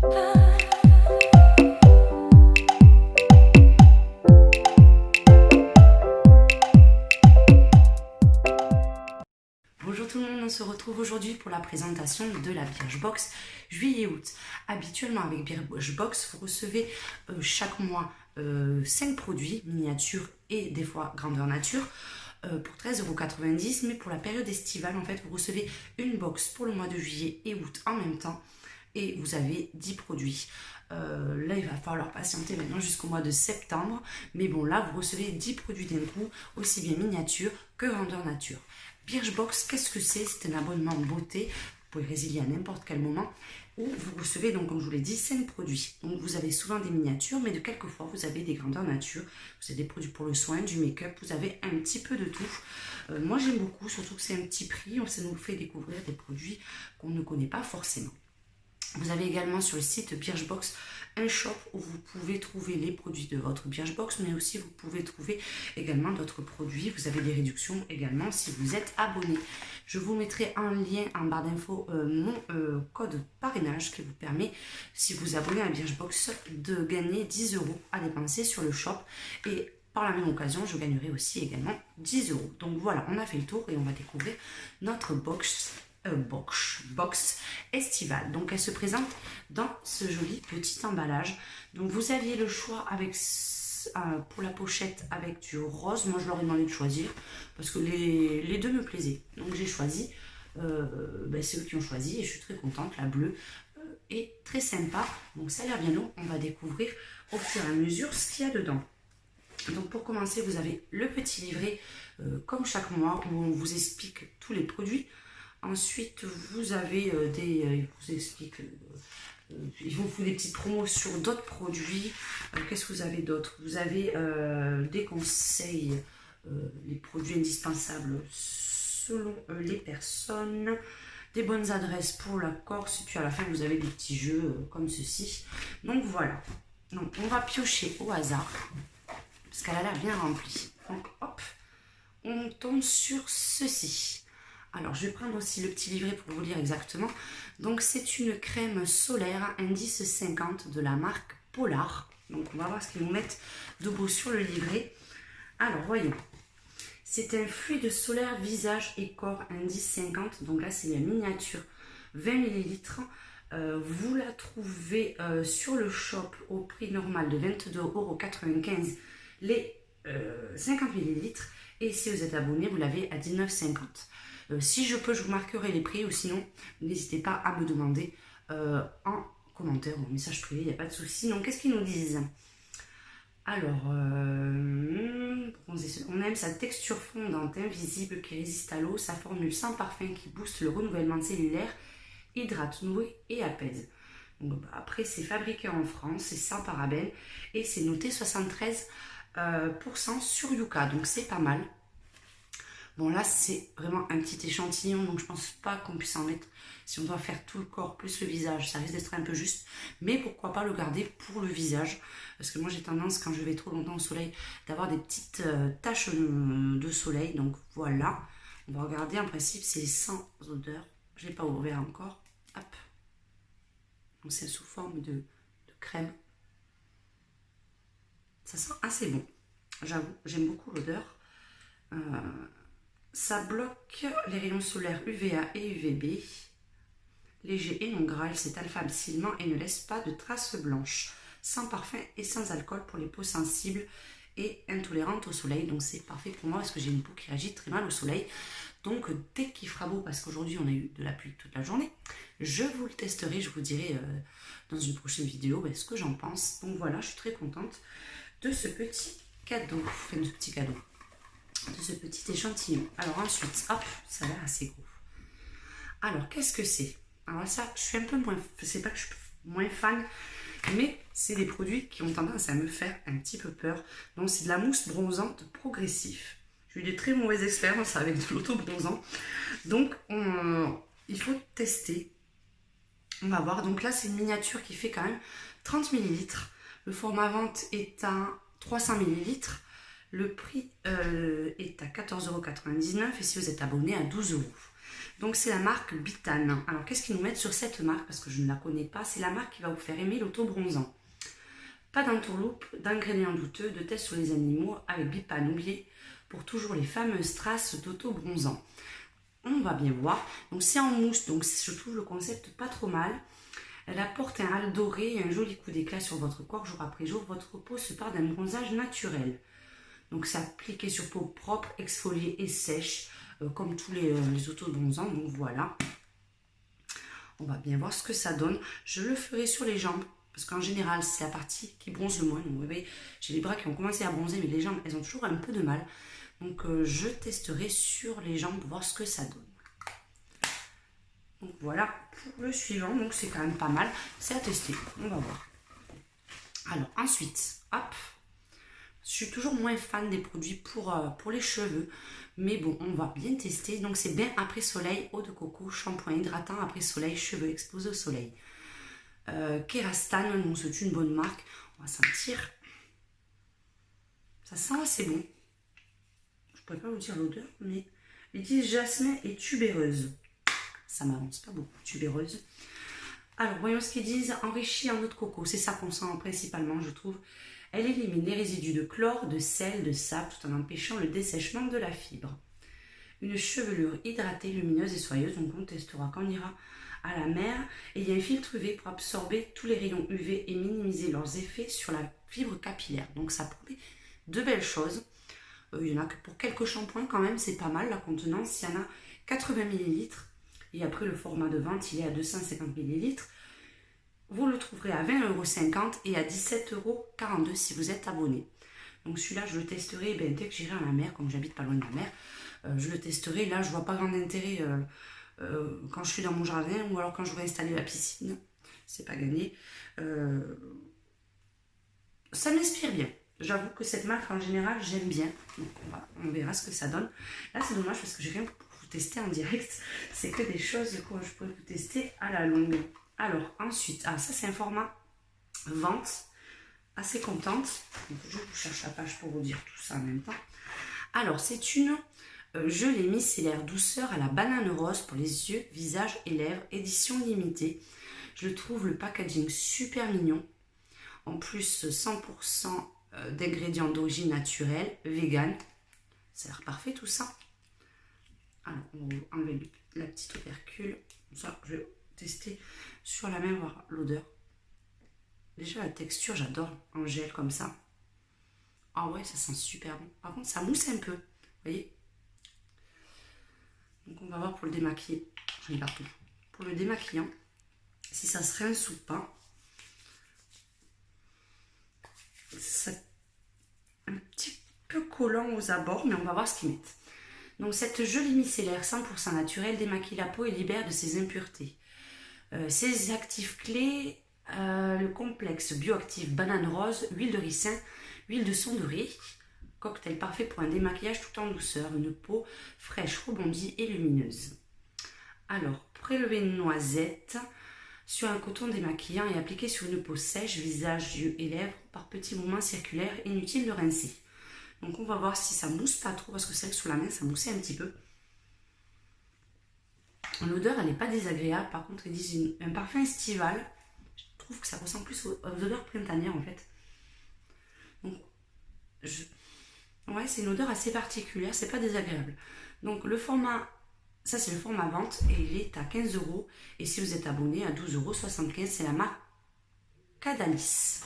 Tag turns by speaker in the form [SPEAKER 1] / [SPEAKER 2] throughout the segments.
[SPEAKER 1] Bonjour tout le monde, on se retrouve aujourd'hui pour la présentation de la Birchbox juillet-août. Habituellement avec Birchbox, vous recevez chaque mois 5 produits miniatures et des fois grandeur nature pour 13,90 €, mais pour la période estivale, en fait, vous recevez une box pour le mois de juillet et août en même temps et vous avez 10 produits. Là, il va falloir patienter maintenant jusqu'au mois de septembre, mais bon, là, vous recevez 10 produits d'un coup, aussi bien miniature que grandeur nature. Birchbox, qu'est-ce que c'est? C'est un abonnement beauté, vous pouvez résilier à n'importe quel moment, où vous recevez, donc, comme je vous l'ai dit, 5 produits. Donc vous avez souvent des miniatures, mais de quelquefois vous avez des grandeurs nature, vous avez des produits pour le soin, du make-up, vous avez un petit peu de tout. Moi j'aime beaucoup, surtout que c'est un petit prix, ça nous fait découvrir des produits qu'on ne connaît pas forcément. Vous avez également sur le site Birchbox un shop où vous pouvez trouver les produits de votre Birchbox, mais aussi vous pouvez trouver également d'autres produits. Vous avez des réductions également si vous êtes abonné. Je vous mettrai en lien en barre d'infos mon code parrainage qui vous permet, si vous abonnez à Birchbox, de gagner 10 € à dépenser sur le shop. Et par la même occasion, je gagnerai aussi également 10 €. Donc voilà, on a fait le tour et on va découvrir notre box estivale. Donc elle se présente dans ce joli petit emballage. Donc vous aviez le choix avec pour la pochette avec du rose. Moi je leur ai demandé de choisir parce que les deux me plaisaient. Donc j'ai choisi, c'est eux qui ont choisi et je suis très contente. La bleue est très sympa. Donc ça a l'air bien long. On va découvrir au fur et à mesure ce qu'il y a dedans. Donc pour commencer, vous avez le petit livret comme chaque mois où on vous explique tous les produits. Ensuite, vous avez ils vous expliquent, ils vous font des petites promos sur d'autres produits. Qu'est-ce que vous avez d'autre? Vous avez des conseils, les produits indispensables selon les personnes, des bonnes adresses pour la Corse, et puis à la fin, vous avez des petits jeux comme ceci. Donc voilà. Donc on va piocher au hasard, parce qu'elle a l'air bien remplie. Donc hop, on tombe sur ceci. Alors, je vais prendre aussi le petit livret pour vous lire exactement. Donc, c'est une crème solaire indice 50 de la marque Polar. Donc, on va voir ce qu'ils nous mettent de beau sur le livret. Alors, voyons. C'est un fluide solaire visage et corps indice 50. Donc là, c'est la miniature 20 ml. Vous la trouvez sur le shop au prix normal de 22,95 € les 50 ml. Et si vous êtes abonné, vous l'avez à 19,50 €. Si je peux, je vous marquerai les prix, ou sinon, n'hésitez pas à me demander en commentaire ou en message privé, il n'y a pas de souci. Donc, qu'est-ce qu'ils nous disent? Alors, on aime sa texture fondante, invisible, qui résiste à l'eau, sa formule sans parfum qui booste le renouvellement cellulaire, hydrate, nourrit et apaise. Donc, après, c'est fabriqué en France, c'est sans parabènes et c'est noté 73% sur Yuka, donc c'est pas mal. Bon, là, c'est vraiment un petit échantillon, donc je pense pas qu'on puisse en mettre. Si on doit faire tout le corps plus le visage, ça risque d'être un peu juste. Mais pourquoi pas le garder pour le visage? Parce que moi, j'ai tendance, quand je vais trop longtemps au soleil, d'avoir des petites taches de soleil. Donc voilà, on va regarder. En principe, c'est sans odeur. Je l'ai pas ouvert encore. Hop. Donc c'est sous forme de crème. Ça sent assez bon. J'avoue, j'aime beaucoup l'odeur. Ça bloque les rayons solaires UVA et UVB. Léger et non gras, il s'étale facilement et ne laisse pas de traces blanches. Sans parfum et sans alcool pour les peaux sensibles et intolérantes au soleil. Donc c'est parfait pour moi parce que j'ai une peau qui réagit très mal au soleil. Donc dès qu'il fera beau, parce qu'aujourd'hui on a eu de la pluie toute la journée, je vous le testerai, je vous dirai dans une prochaine vidéo ce que j'en pense. Donc voilà, je suis très contente de ce petit cadeau. De ce petit échantillon. Alors ensuite, hop, ça a l'air assez gros. Alors, qu'est-ce que c'est? Alors ça, je suis un peu moins, c'est pas que je suis moins fan, mais c'est des produits qui ont tendance à me faire un petit peu peur. Donc c'est de la mousse bronzante progressive. J'ai eu des très mauvaises expériences avec de l'auto-bronzant. Donc il faut tester. On va voir. Donc là, c'est une miniature qui fait quand même 30 ml. Le format vente est à 300 ml. Le prix est à 14,99 € et si vous êtes abonné à 12 €. Donc c'est la marque Bitane. Alors qu'est-ce qu'ils nous mettent sur cette marque? Parce que je ne la connais pas. C'est la marque qui va vous faire aimer l'auto-bronzant. Pas d'entourloupe, d'ingrédients douteux, de tests sur les animaux avec Bitane. Oubliez pour toujours les fameuses traces d'auto-bronzant. On va bien voir. Donc c'est en mousse, donc je trouve le concept pas trop mal. Elle apporte un halo doré et un joli coup d'éclat sur votre corps jour après jour. Votre peau se part d'un bronzage naturel. Donc c'est appliqué sur peau propre, exfoliée et sèche, comme tous les auto-bronzants. Donc voilà. On va bien voir ce que ça donne. Je le ferai sur les jambes. Parce qu'en général, c'est la partie qui bronze le moins. Donc vous voyez, j'ai les bras qui ont commencé à bronzer, mais les jambes, elles ont toujours un peu de mal. Donc je testerai sur les jambes pour voir ce que ça donne. Donc voilà pour le suivant. Donc c'est quand même pas mal. C'est à tester. On va voir. Alors ensuite, hop. Je suis toujours moins fan des produits pour les cheveux. Mais bon, on va bien tester. Donc c'est Bain après soleil, eau de coco, shampoing hydratant après soleil, cheveux exposés au soleil. Kerastane, donc c'est une bonne marque. On va sentir. Ça sent assez bon. Je ne pourrais pas vous dire l'odeur, mais ils disent jasmin et tubéreuse. Ça m'avance pas beaucoup, tubéreuse. Alors, voyons ce qu'ils disent. Enrichi en eau de coco. C'est ça qu'on sent principalement, je trouve. Elle élimine les résidus de chlore, de sel, de sable, tout en empêchant le dessèchement de la fibre. Une chevelure hydratée, lumineuse et soyeuse. Donc, on testera quand on ira à la mer. Et il y a un filtre UV pour absorber tous les rayons UV et minimiser leurs effets sur la fibre capillaire. Donc, ça promet de belles choses. Il y en a que pour quelques shampoings quand même, c'est pas mal la contenance. Il y en a 80 ml. Et après, le format de vente, il est à 250 ml. Vous le trouverez à 20,50 € et à 17,42 € si vous êtes abonné. Donc celui-là, je le testerai dès que j'irai à la mer, comme j'habite pas loin de la mer. Je le testerai. Là, je vois pas grand intérêt quand je suis dans mon jardin ou alors quand j'aurai installé la piscine. C'est pas gagné. Ça m'inspire bien. J'avoue que cette marque, en général, j'aime bien. Donc, on verra ce que ça donne. Là, c'est dommage parce que j'ai rien pour vous tester en direct. C'est que des choses que je pourrais vous tester à la longue. Alors, ensuite, ça, c'est un format vente. Assez contente. Donc, je vous cherche la page pour vous dire tout ça en même temps. Alors, c'est une gelée micellaire douceur à la banane rose pour les yeux, visage et lèvres. Édition limitée. Je le trouve le packaging super mignon. En plus, 100% d'ingrédients d'origine naturelle, vegan. Ça a l'air parfait tout ça. Alors, on va enlever la petite opercule. Ça, je vais tester sur la main, voir l'odeur. Déjà, la texture, j'adore en gel comme ça. Ah ouais, ça sent super bon. Par contre, ça mousse un peu. Vous voyez? Donc, on va voir pour le démaquiller. J'en ai partout. Pour le démaquillant, si ça se rince ou pas. C'est un petit peu collant aux abords, mais on va voir ce qu'ils mettent. Donc cette jolie micellaire 100% naturelle démaquille la peau et libère de ses impuretés. Ses actifs clés, le complexe bioactif banane rose, huile de ricin, huile de son de riz, cocktail parfait pour un démaquillage tout en douceur, une peau fraîche, rebondie et lumineuse. Alors, prélever une noisette sur un coton démaquillant et appliquer sur une peau sèche, visage, yeux et lèvres par petits mouvements circulaires, inutile de rincer. Donc on va voir si ça mousse pas trop, parce que c'est vrai que sous la main ça moussait un petit peu. L'odeur elle n'est pas désagréable, par contre ils disent un parfum estival. Je trouve que ça ressemble plus aux odeurs printanières en fait. Donc ouais, c'est une odeur assez particulière, c'est pas désagréable. Donc le format, ça c'est le format vente et il est à 15 €. Et si vous êtes abonné à 12,75 €, c'est la marque Cadalis.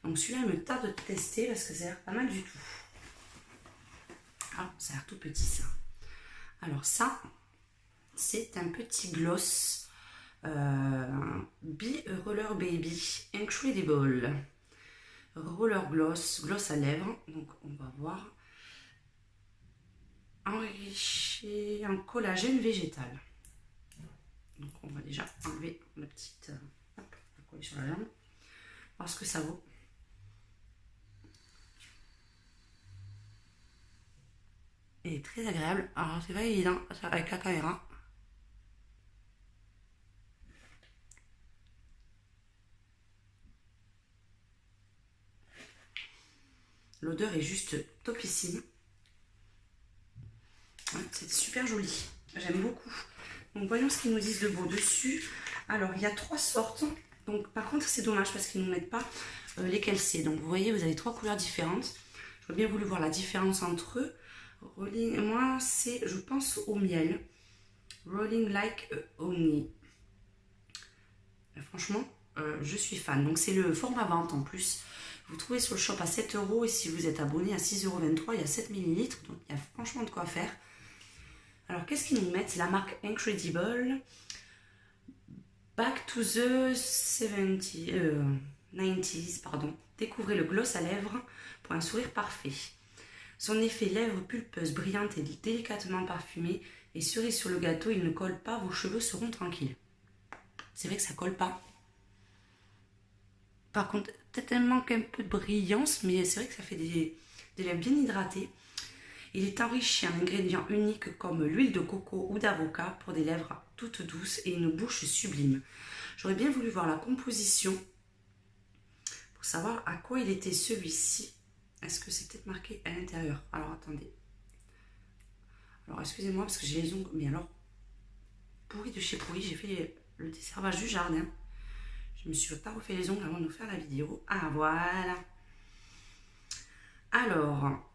[SPEAKER 1] Donc celui-là il me tarde de tester parce que ça a l'air pas mal du tout. Ah, ça a l'air tout petit ça. Alors ça, c'est un petit gloss Be Roller Baby Incredible. Roller gloss, gloss à lèvres. Donc on va voir. Enrichi en collagène végétal. Donc on va déjà enlever la petite... hop, on va coller sur la jambe. Voir ce que ça vaut. Et très agréable. Alors c'est pas évident avec la caméra. L'odeur est juste topissime. Ouais, c'est super joli. J'aime beaucoup. Donc voyons ce qu'ils nous disent de beau dessus. Alors il y a 3 sortes. Donc par contre c'est dommage parce qu'ils ne nous mettent pas lesquels c'est. Donc vous voyez, vous avez 3 couleurs différentes. J'aurais bien voulu voir la différence entre eux. Rolling, moi c'est, je pense, au miel. Rolling like a honey. Franchement, je suis fan. Donc c'est le format vente en plus. Vous trouvez sur le shop à 7 € et si vous êtes abonné à 6,23 €, il y a 7 ml. Donc il y a franchement de quoi faire. Alors qu'est-ce qu'ils nous mettent? C'est la marque Incredible. Back to the 90s, pardon. Découvrez le gloss à lèvres pour un sourire parfait. Son effet lèvres pulpeuses, brillantes et délicatement parfumées. Et cerise sur le gâteau, il ne colle pas, vos cheveux seront tranquilles. C'est vrai que ça colle pas. Par contre, peut-être elle manque un peu de brillance, mais c'est vrai que ça fait des lèvres bien hydratées. Il est enrichi en ingrédients uniques comme l'huile de coco ou d'avocat pour des lèvres toutes douces et une bouche sublime. J'aurais bien voulu voir la composition pour savoir à quoi il était celui-ci. Est-ce que c'est peut-être marqué à l'intérieur? Alors attendez. Alors excusez-moi parce que j'ai les ongles, mais alors pourri de chez pourri, j'ai fait le desservage du jardin. Je me suis pas refait les ongles avant de faire la vidéo. Ah voilà. Alors,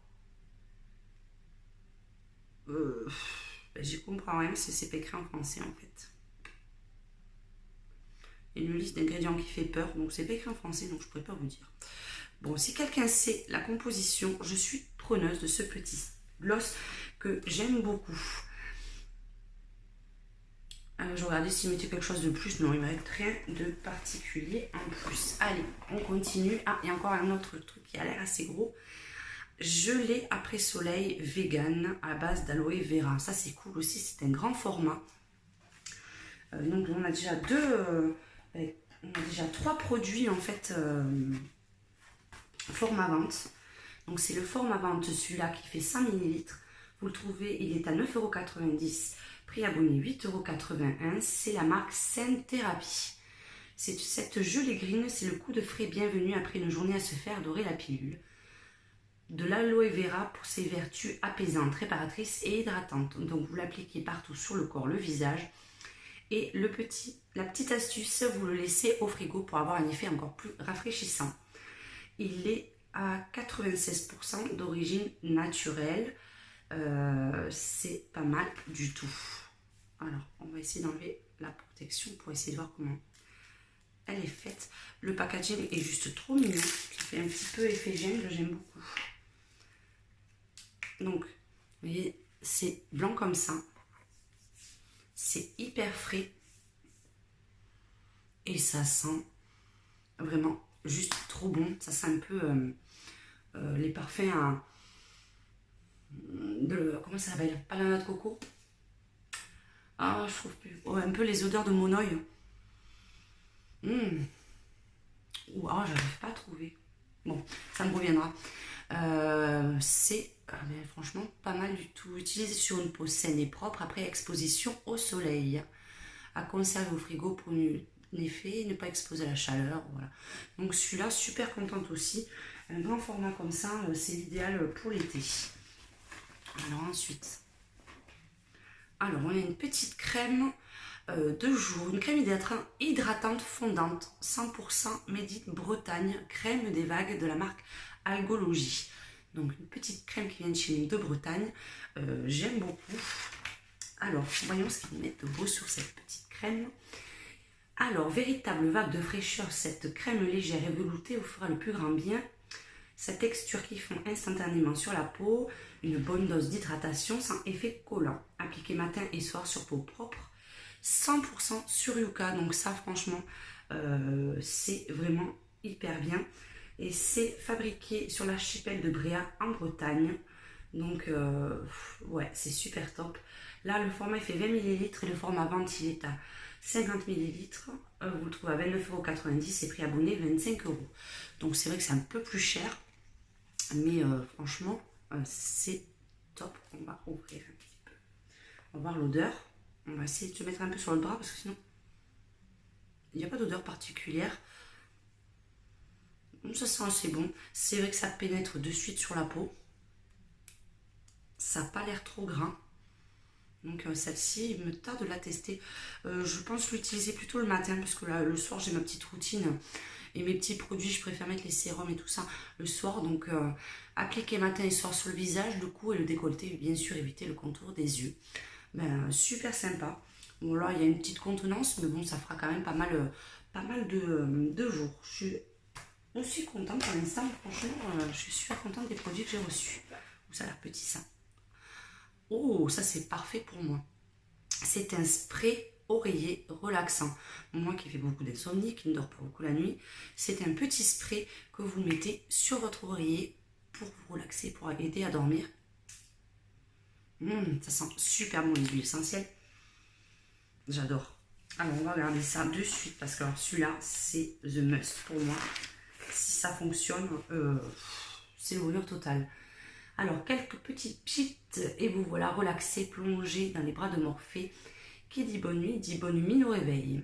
[SPEAKER 1] j'y comprends rien, c'est pas écrit en français en fait. Il y a une liste d'ingrédients qui fait peur, donc c'est pas écrit en français, donc je pourrais pas vous dire. Bon, si quelqu'un sait la composition, je suis preneuse de ce petit gloss que j'aime beaucoup. Je regardais s'il mettait quelque chose de plus. Non, il ne met rien de particulier en plus. Allez, on continue. Ah, il y a encore un autre truc qui a l'air assez gros. Gelée après soleil vegan à base d'aloe vera. Ça, c'est cool aussi. C'est un grand format. Donc, on a déjà on a déjà 3 produits en fait format vente. Donc, c'est le format vente, celui-là qui fait 100 ml. Vous le trouvez, il est à 9,90 €. Prix abonné 8,81 €. C'est la marque Scent Therapy. Cette gelée green, c'est le coup de frais bienvenu après une journée à se faire dorer la pilule. De l'aloe vera pour ses vertus apaisantes, réparatrices et hydratantes. Donc vous l'appliquez partout sur le corps, le visage. Et la petite astuce, vous le laissez au frigo pour avoir un effet encore plus rafraîchissant. Il est à 96% d'origine naturelle. C'est pas mal du tout. Alors, on va essayer d'enlever la protection pour essayer de voir comment elle est faite. Le packaging est juste trop mignon. Ça fait un petit peu effet jungle, j'aime beaucoup. Donc, vous voyez, c'est blanc comme ça. C'est hyper frais. Et ça sent vraiment juste trop bon. Ça sent un peu les parfums à... comment ça s'appelle? Pas la noix de coco. Ah, je trouve plus. Oh, un peu les odeurs de mon oeil. Ah, j'arrive pas à trouver. Bon, ça me reviendra. C'est franchement pas mal du tout. Utilisé sur une peau saine et propre après exposition au soleil. À conserver au frigo pour un effet, ne pas exposer à la chaleur. Voilà. Donc celui-là, super contente aussi. Un grand format comme ça, c'est l'idéal pour l'été. Alors ensuite, on a une petite crème de jour, une crème hydratante fondante, 100% Made in Bretagne, crème des vagues de la marque Algologie. Donc une petite crème qui vient de chez nous de Bretagne, j'aime beaucoup. Alors, voyons ce qu'ils mettent de beau sur cette petite crème. Alors, véritable vague de fraîcheur, cette crème légère et veloutée vous fera le plus grand bien. Sa texture qui fond instantanément sur la peau, une bonne dose d'hydratation sans effet collant. Appliqué matin et soir sur peau propre, 100% sur Yucca. Donc ça, franchement, c'est vraiment hyper bien. Et c'est fabriqué sur l'archipel de Bréa en Bretagne. Donc, ouais, c'est super top. Là, le format, il fait 20 ml et le format vente, il est à 50 ml. Vous le trouvez à 29,90 € et prix abonné 25 €. Donc, c'est vrai que c'est un peu plus cher. Mais franchement, c'est top. On va ouvrir un petit peu. On va voir l'odeur. On va essayer de se mettre un peu sur le bras parce que sinon, il n'y a pas d'odeur particulière. Ça sent assez bon. C'est vrai que ça pénètre de suite sur la peau. Ça n'a pas l'air trop gras. Donc celle-ci, il me tarde de la tester. Je pense l'utiliser plutôt le matin parce que là, le soir, j'ai ma petite routine. Et mes petits produits, je préfère mettre les sérums et tout ça le soir. Donc appliquer matin et soir sur le visage, le cou et le décolleté. Et bien sûr, éviter le contour des yeux. Ben, super sympa. Bon là, il y a une petite contenance, mais bon, ça fera quand même pas mal de jours. Je suis contente pour l'instant. Franchement, je suis super contente des produits que j'ai reçus. Ça a l'air petit ça. Oh, ça c'est parfait pour moi. C'est un spray oreiller relaxant. Moi qui fais beaucoup d'insomnie, qui ne dort pas beaucoup la nuit, c'est un petit spray que vous mettez sur votre oreiller pour vous relaxer, pour aider à dormir. Ça sent super bon les huiles essentielles. J'adore. Alors on va regarder ça de suite parce que celui-là c'est the must pour moi. Si ça fonctionne, c'est le bonheur total. Alors, quelques petites cheats et vous voilà relaxé, plongé dans les bras de Morphée. Qui dit bonne nuit, dit bonne nuit au réveil.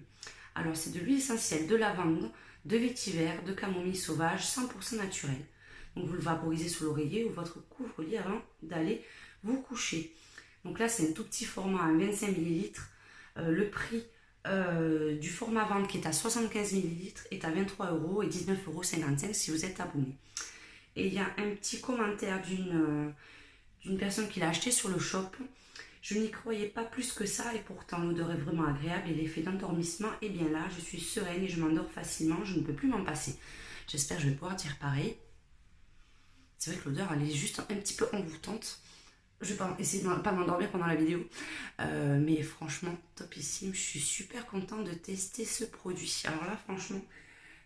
[SPEAKER 1] Alors, c'est de l'huile essentielle de lavande, de vétiver, de camomille sauvage, 100% naturel. Donc, vous le vaporisez sur l'oreiller ou votre couvre-lit avant d'aller vous coucher. Donc là, c'est un tout petit format à 25 ml. Le prix du format vente qui est à 75 ml est à 23 € et 19,55 € si vous êtes abonné. Et il y a un petit commentaire d'une personne qui l'a acheté sur le shop. Je n'y croyais pas plus que ça et pourtant l'odeur est vraiment agréable et l'effet d'endormissement est bien là. Je suis sereine et je m'endors facilement. Je ne peux plus m'en passer. J'espère que je vais pouvoir dire pareil. C'est vrai que l'odeur elle est juste un petit peu envoûtante. Je vais pas essayer de ne pas m'endormir pendant la vidéo. Mais franchement, topissime. Je suis super contente de tester ce produit. Alors là, franchement,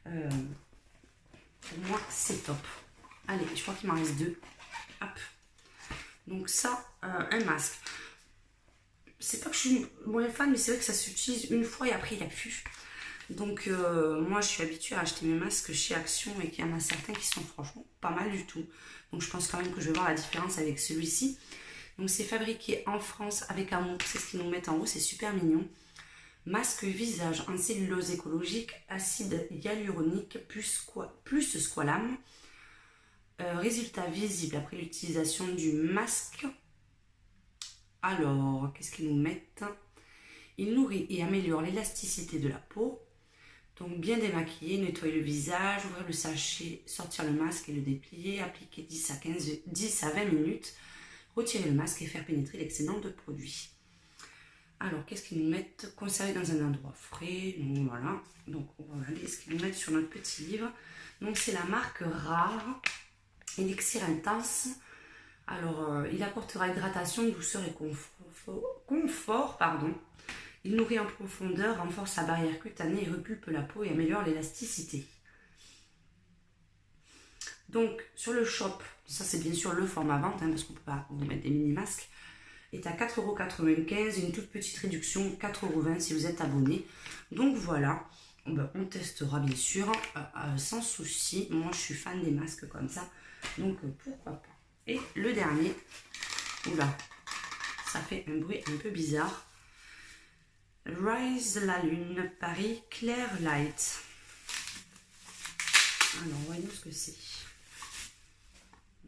[SPEAKER 1] pour moi, c'est top. Allez, je crois qu'il m'en reste 2. Hop. Donc ça, un masque. C'est pas que je suis moins fan, mais c'est vrai que ça s'utilise une fois et après il n'y a plus. Donc moi je suis habituée à acheter mes masques chez Action et qu'il y en a certains qui sont franchement pas mal du tout. Donc je pense quand même que je vais voir la différence avec celui-ci. Donc c'est fabriqué en France avec amour, c'est ce qu'ils nous mettent en haut, c'est super mignon. Masque visage en cellulose écologique, acide hyaluronique plus squalane. Résultat visible après l'utilisation du masque. Alors, qu'est-ce qu'ils nous mettent? Il nourrit et améliore l'élasticité de la peau. Donc, bien démaquiller, nettoyer le visage, ouvrir le sachet, sortir le masque et le déplier, appliquer 10 à 20 minutes, retirer le masque et faire pénétrer l'excédent de produit. Alors, qu'est-ce qu'ils nous mettent? Conserver dans un endroit frais. Donc, voilà. Donc, on va regarder ce qu'ils nous mettent sur notre petit livre. Donc, c'est la marque Rare. Élixir intense. Alors, il apportera hydratation, douceur et confort, pardon. Il nourrit en profondeur, renforce la barrière cutanée et repulpe la peau et améliore l'élasticité. Donc, sur le shop, ça c'est bien sûr le format vente, parce qu'on ne peut pas vous mettre des mini-masques, est à 4,95 €, une toute petite réduction, 4,20 € si vous êtes abonné. Donc voilà, on testera bien sûr, sans souci. Moi, je suis fan des masques comme ça. Donc pourquoi pas. Et le dernier, oula, ça fait un bruit un peu bizarre. Rise la lune, Paris Clair Light. Alors voyons ce que c'est.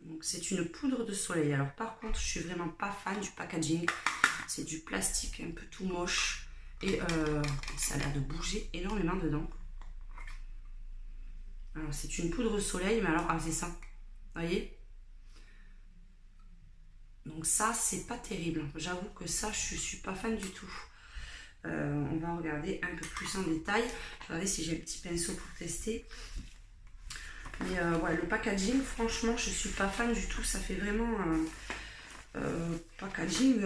[SPEAKER 1] Donc c'est une poudre de soleil. Alors par contre, je suis vraiment pas fan du packaging. C'est du plastique un peu tout moche et ça a l'air de bouger énormément dedans. Alors c'est une poudre de soleil, mais alors c'est ça. Vous voyez? Donc ça, c'est pas terrible. J'avoue que ça, je suis pas fan du tout. On va regarder un peu plus en détail. Je vais regarder si j'ai un petit pinceau pour tester. Mais ouais, le packaging, franchement, je suis pas fan du tout. Ça fait vraiment packaging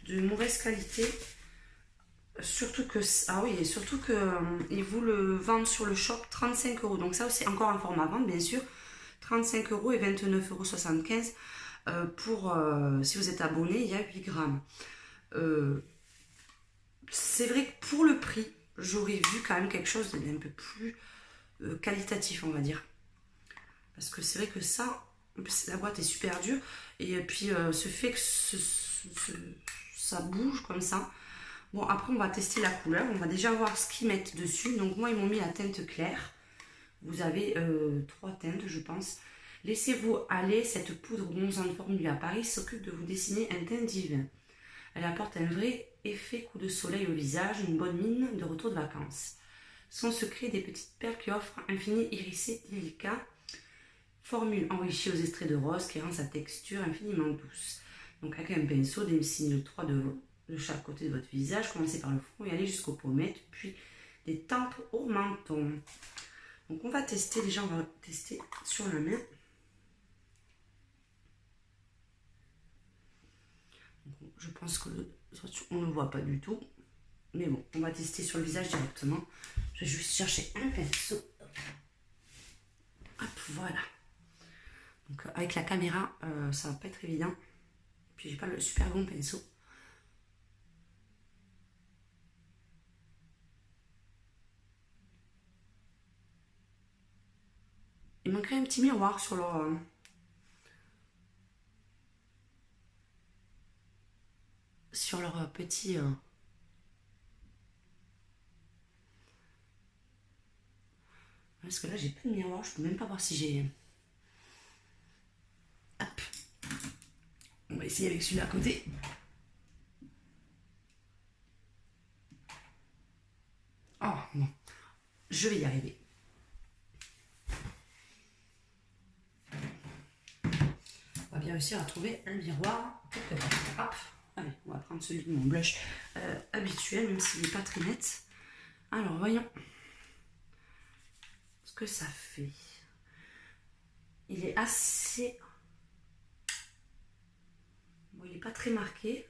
[SPEAKER 1] de mauvaise qualité. Surtout que, surtout que ils vous le vendent sur le shop 35 €. Donc ça, c'est encore un format vente, bien sûr. 35 € et 29,75 € pour, si vous êtes abonné, il y a 8 grammes. C'est vrai que pour le prix, j'aurais vu quand même quelque chose d'un peu plus qualitatif, on va dire. Parce que c'est vrai que ça, la boîte est super dure. Et puis, ce fait que ça bouge comme ça. Bon, après, on va tester la couleur. On va déjà voir ce qu'ils mettent dessus. Donc, moi, ils m'ont mis la teinte claire. Vous avez 3 teintes, je pense. Laissez-vous aller. Cette poudre 11 ans de formule à Paris s'occupe de vous dessiner un teint divin. Elle apporte un vrai effet coup de soleil au visage, une bonne mine de retour de vacances. Son secret, des petites perles qui offrent un fini irisé délicat. Formule enrichie aux extraits de rose qui rend sa texture infiniment douce. Donc avec un pinceau, dessinez le 3 de chaque côté de votre visage. Commencez par le front et allez jusqu'aux pommettes, puis des tempes au menton. Donc on va tester, déjà on va tester sur la main. Donc, je pense que on ne le voit pas du tout. Mais bon, on va tester sur le visage directement. Je vais juste chercher un pinceau. Hop, voilà. Donc avec la caméra, ça va pas être évident. Puis j'ai pas le super bon pinceau. Il manquerait un petit miroir sur leur petit... Parce que là, j'ai pas de miroir. Je peux même pas voir si j'ai... Hop. On va essayer avec celui-là à côté. Oh, non. Je vais y arriver. On va bien réussir à trouver un miroir quelque part. Hop. Allez, on va prendre celui de mon blush habituel, même s'il n'est pas très net. Alors, voyons ce que ça fait. Il est assez... Bon, il n'est pas très marqué.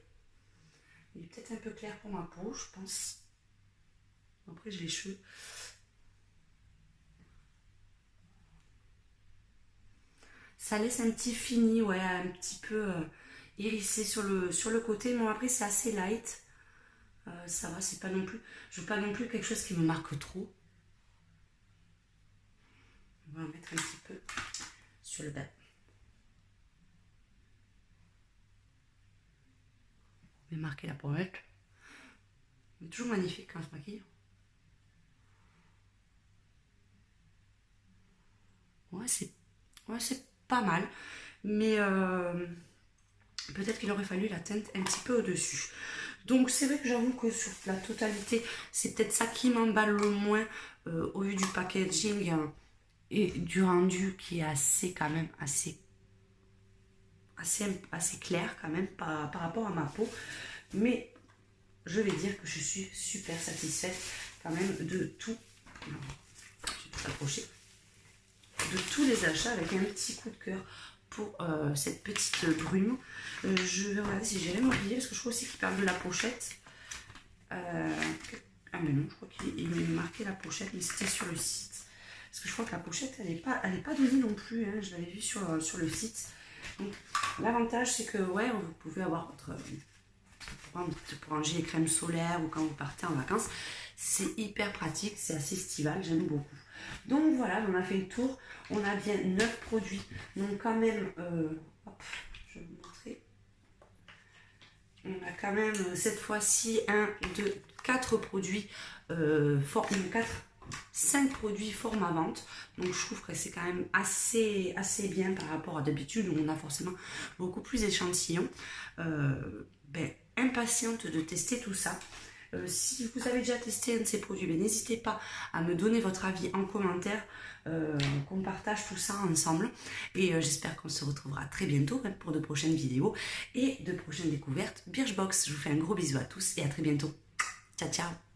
[SPEAKER 1] Il est peut-être un peu clair pour ma peau, je pense. Après, j'ai les cheveux. Ça laisse un petit fini, ouais, un petit peu hérissé sur le côté. Mais après, c'est assez light. Ça va, c'est pas non plus... Je veux pas non plus quelque chose qui me marque trop. On va en mettre un petit peu sur le bas. Je vais marquer la pommette. C'est toujours magnifique quand on se maquille. Ouais, c'est pas mal. Mais peut-être qu'il aurait fallu la teinte un petit peu au-dessus. Donc c'est vrai que j'avoue que sur la totalité, c'est peut-être ça qui m'emballe le moins au vu du packaging et du rendu qui est assez quand même assez clair quand même par rapport à ma peau. Mais je vais dire que je suis super satisfaite quand même de tout. Je vais s'approcher. De tous les achats avec un petit coup de cœur pour cette petite brume. Je vais regarder si j'ai rien oublié parce que je crois aussi qu'il parle de la pochette. Ah mais non, je crois qu'il m'a marqué la pochette, mais c'était sur le site. Parce que je crois que la pochette, elle n'est pas donnée non plus. Hein, je l'avais vu sur le site. Donc l'avantage, c'est que ouais, vous pouvez avoir votre... pour ranger les crèmes solaires ou quand vous partez en vacances. C'est hyper pratique, c'est assez estival, j'aime beaucoup. Donc voilà, on a fait le tour. On a bien 9 produits. Donc quand même, hop, je vais vous montrer. On a quand même cette fois-ci 1, 2, 4 produits, 5 produits format vente. Donc je trouve que c'est quand même assez bien par rapport à d'habitude où on a forcément beaucoup plus d'échantillons. Impatiente de tester tout ça. Si vous avez déjà testé un de ces produits, n'hésitez pas à me donner votre avis en commentaire, qu'on partage tout ça ensemble. Et j'espère qu'on se retrouvera très bientôt pour de prochaines vidéos et de prochaines découvertes Birchbox. Je vous fais un gros bisou à tous et à très bientôt. Ciao, ciao!